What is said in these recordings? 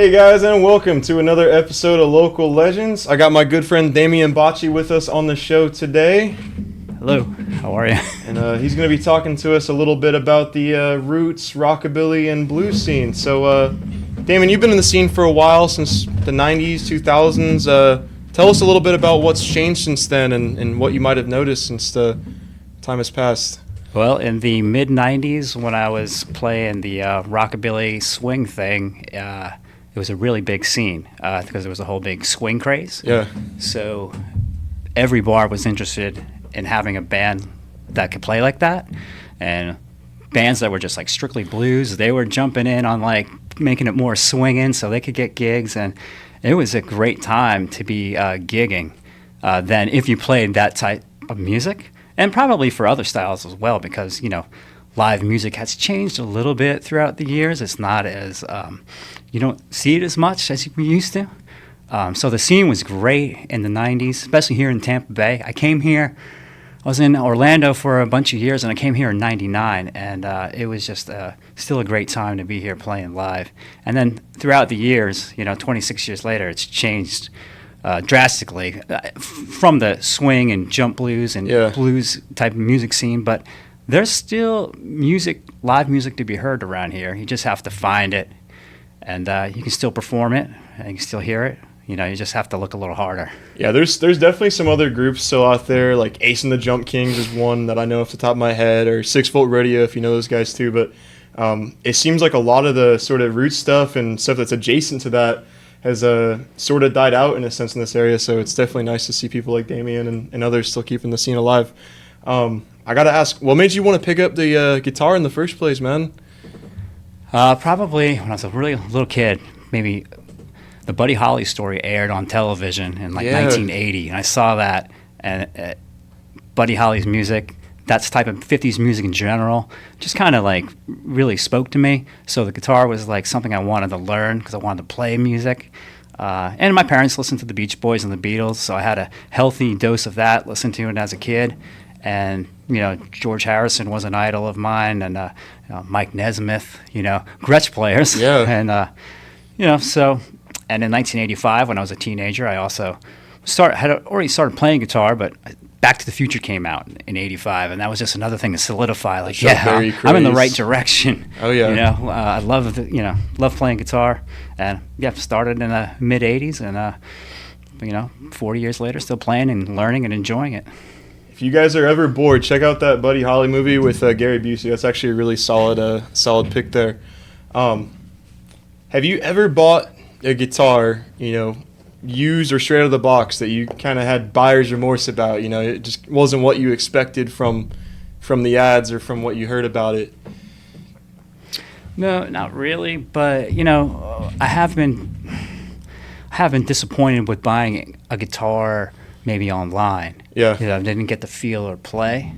Hey guys, and welcome to another episode of Local Legends. I got my good friend Damian Bacci with us on the show today. Hello, how are you? And he's going to be talking to us a little bit about the roots, rockabilly, and blues scene. So, Damian, you've been in the scene for a while, since the 90s, 2000s. Tell us a little bit about what's changed since then and what you might have noticed since the time has passed. Well, in the mid-90s, when I was playing the rockabilly swing thing, it was a really big scene because there was a whole big swing craze. Yeah. So every bar was interested in having a band that could play like that. And bands that were just like strictly blues, they were jumping in on like making it more swinging so they could get gigs. And it was a great time to be gigging then if you played that type of music. And probably for other styles as well, because, you know, live music has changed a little bit throughout the years. It's not as, you don't see it as much as we used to. So the scene was great in the 90s, especially here in Tampa Bay. I was in Orlando for a bunch of years, and I came here in 99, and it was just still a great time to be here playing live. And then throughout the years, you know, 26 years later, it's changed drastically from the swing and jump blues and blues type of music scene, but there's still live music to be heard around here. You just have to find it, and you can still perform it, and you can still hear it. You know, you just have to look a little harder. Yeah, there's definitely some other groups still out there, like Ace and the Jump Kings is one that I know off the top of my head, or 6 Volt Radio if you know those guys too, but it seems like a lot of the sort of root stuff and stuff that's adjacent to that has sort of died out in a sense in this area, so it's definitely nice to see people like Damian and others still keeping the scene alive. I got to ask, what made you want to pick up the guitar in the first place, man? Probably when I was a really little kid, maybe the Buddy Holly story aired on television in 1980, and I saw that, and Buddy Holly's music, that type of 50s music in general, just kind of like really spoke to me. So the guitar was like something I wanted to learn because I wanted to play music. And my parents listened to the Beach Boys and the Beatles, so I had a healthy dose of that, listened to it as a kid. And, you know, George Harrison was an idol of mine, and Mike Nesmith, you know, Gretsch players. Yeah. And, you know, so, and in 1985, when I was a teenager, I also had already started playing guitar, but Back to the Future came out in 85, and that was just another thing to solidify, like, I'm in the right direction. Oh, yeah. You know, I love playing guitar, and, started in the mid-80s, and, you know, 40 years later, still playing and learning and enjoying it. If you guys are ever bored, check out that Buddy Holly movie with Gary Busey. That's actually a really solid pick there. Have you ever bought a guitar, you know, used or straight out of the box that you kind of had buyer's remorse about? You know, it just wasn't what you expected from the ads or from what you heard about it. No, not really. But, you know, I have been disappointed with buying a guitar maybe online. Yeah. You know, I didn't get the feel or play.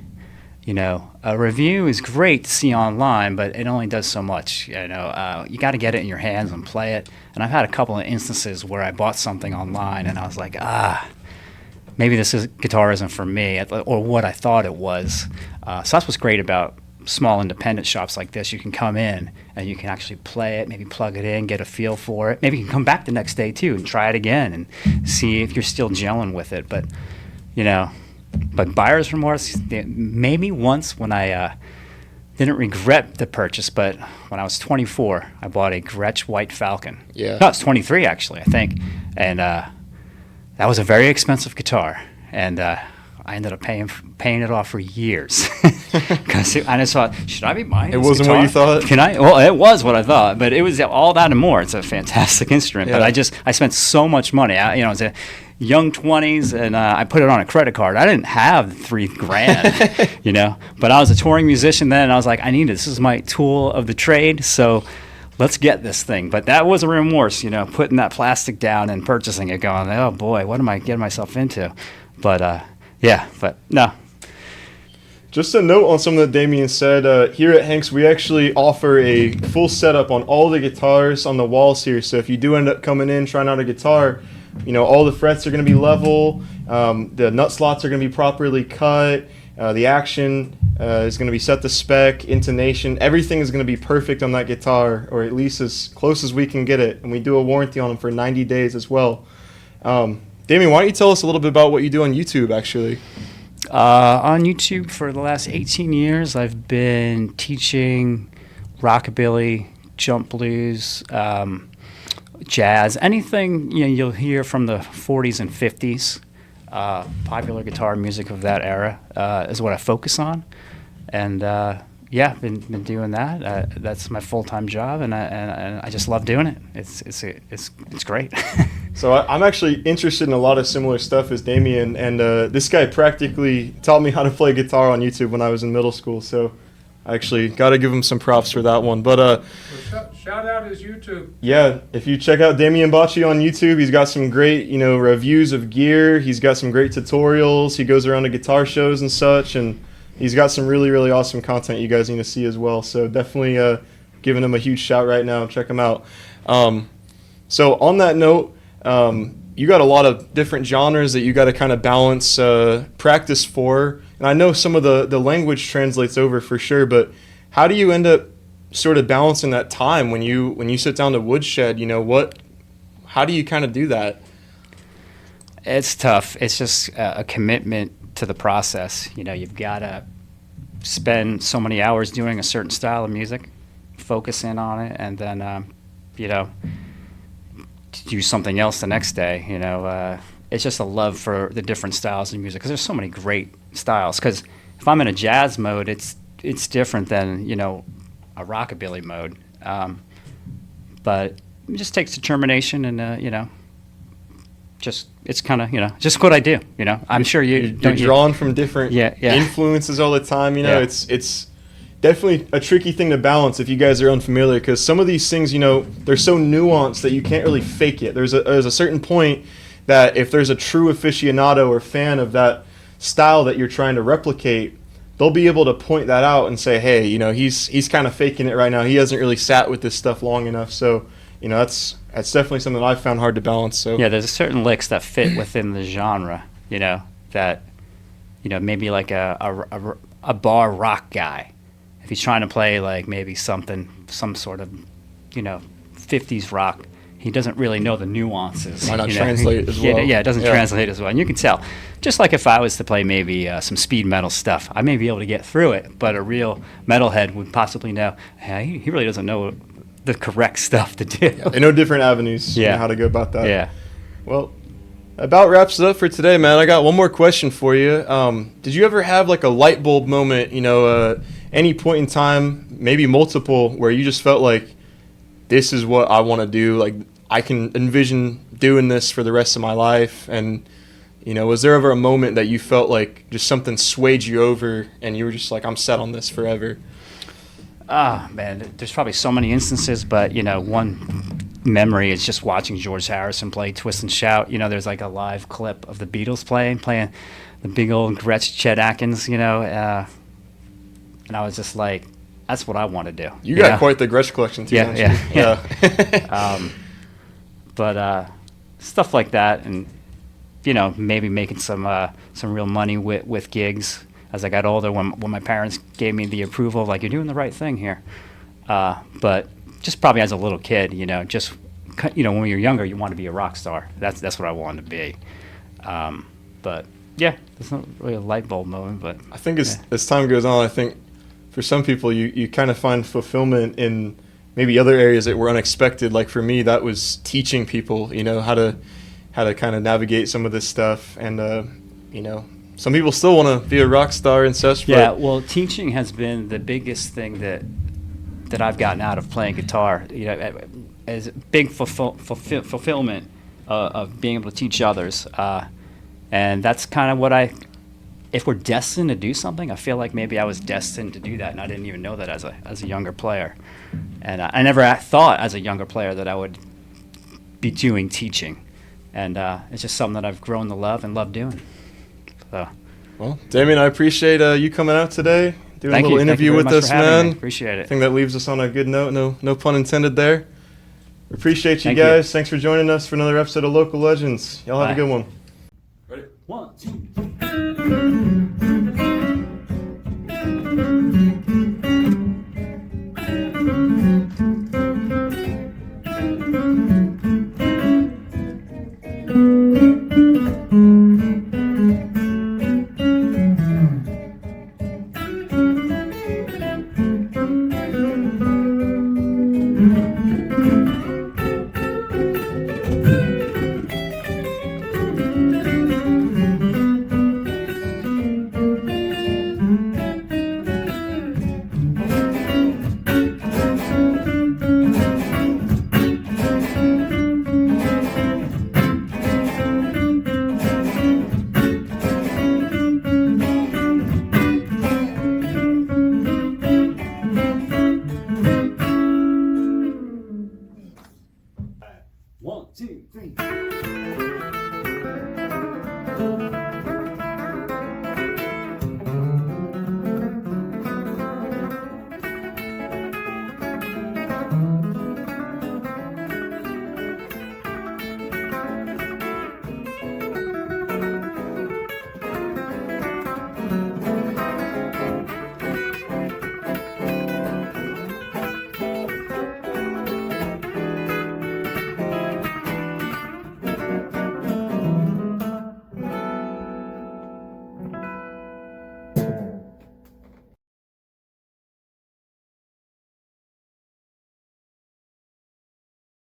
You know, a review is great to see online, but it only does so much. You know, you got to get it in your hands and play it. And I've had a couple of instances where I bought something online and I was like, maybe guitar isn't for me, or what I thought it was. So that's what's great about small independent shops like this. You can come in and you can actually play it, maybe plug it in, get a feel for it. Maybe you can come back the next day too and try it again and see if you're still gelling with it. But, you know, buyer's remorse, maybe once when I didn't regret the purchase, but when I was 24, I bought a Gretsch White Falcon. Yeah. No, I was 23 actually, I think. And that was a very expensive guitar. And I ended up paying it off for years. Because I just thought, should I be buying this It wasn't guitar? what you thought? Can I? Well, it was what I thought, but it was all that and more. It's a fantastic instrument. Yeah. But I spent so much money. You know, it's a young 20s, and I put it on a credit card. I didn't have $3,000, you know. But I was a touring musician then, and I was like, I need it. This is my tool of the trade, so let's get this thing. But that was a remorse, you know, putting that plastic down and purchasing it, going, oh boy, what am I getting myself into? But but no. Just a note on something that Damian said. Here at Hanks, we actually offer a full setup on all the guitars on the walls here. So if you do end up coming in trying out a guitar, you know, all the frets are going to be level. The nut slots are going to be properly cut. The action is going to be set to spec, intonation, everything is going to be perfect on that guitar, or at least as close as we can get it. And we do a warranty on them for 90 days as well. Damian, why don't you tell us a little bit about what you do on YouTube, actually? On YouTube for the last 18 years, I've been teaching rockabilly, jump blues, jazz, anything you'll hear from the 40s and 50s. Popular guitar music of that era is what I focus on, and been doing that. That's my full-time job, and I just love doing it. It's great. So I'm actually interested in a lot of similar stuff as Damian, and this guy practically taught me how to play guitar on YouTube when I was in middle school. So I actually got to give him some props for that one. But shout out his YouTube. Yeah, if you check out Damain Bacci on YouTube, he's got some great, reviews of gear. He's got some great tutorials. He goes around to guitar shows and such, and he's got some really, really awesome content you guys need to see as well. So definitely giving him a huge shout right now. Check him out. So on that note, you got a lot of different genres that you got to kind of balance practice for. And I know some of the language translates over for sure, but how do you end up sort of balancing that time when you sit down to woodshed? How do you kind of do that? It's tough. It's just a commitment to the process. You've got to spend so many hours doing a certain style of music, focus in on it, and then do something else the next day. It's just a love for the different styles of music because there's so many great styles. Because if I'm in a jazz mode, it's different than a rockabilly mode. But it just takes determination and just it's kind of just what I do. I'm sure you're drawn from different influences all the time. It's definitely a tricky thing to balance if you guys are unfamiliar, because some of these things they're so nuanced that you can't really fake it. There's a certain point that if there's a true aficionado or fan of that style that you're trying to replicate, they'll be able to point that out and say, hey, he's kind of faking it right now. He hasn't really sat with this stuff long enough. So, that's definitely something that I've found hard to balance. So yeah, there's certain licks that fit within the genre, that maybe like a bar rock guy, if he's trying to play like maybe some sort of 50s rock, he doesn't really know the nuances. Why not translate as well? Yeah, it doesn't translate as well. And you can tell. Just like if I was to play maybe some speed metal stuff, I may be able to get through it, but a real metalhead would possibly know, hey, he really doesn't know the correct stuff to do. They know different avenues how to go about that. Yeah. Well, about wraps it up for today, man. I got one more question for you. Did you ever have like a light bulb moment, any point in time, maybe multiple, where you just felt like, this is what I want to do, like I can envision doing this for the rest of my life? And was there ever a moment that you felt like just something swayed you over and you were just like, I'm set on this forever? Man, there's probably so many instances, but one memory is just watching George Harrison play Twist and Shout. There's like a live clip of the Beatles playing the big old Gretsch Chet Atkins, and I was just like, that's what I want to do. You got quite the Gretsch collection too. Yeah. But stuff like that, and maybe making some real money with gigs as I got older. When my parents gave me the approval, like, you're doing the right thing here. But just probably as a little kid, when you're younger, you want to be a rock star. That's what I wanted to be. But yeah, it's not really a light bulb moment. But I think as time goes on, I think for some people, you kind of find fulfillment in maybe other areas that were unexpected. Like for me, that was teaching people, how to kind of navigate some of this stuff. And, some people still want to be a rock star and such. Yeah, well, teaching has been the biggest thing that I've gotten out of playing guitar. As a big fulfillment of being able to teach others. And that's kind of what if we're destined to do something, I feel like maybe I was destined to do that, and I didn't even know that as a younger player. And I never thought as a younger player that I would be doing teaching. And it's just something that I've grown to love and love doing. So. Well, Damian, I appreciate you coming out today, doing a little interview with us, man. Appreciate it. I think that leaves us on a good note. No pun intended there. Appreciate you guys. Thanks for joining us for another episode of Local Legends. Y'all have a good one. Ready? 1, 2, 3.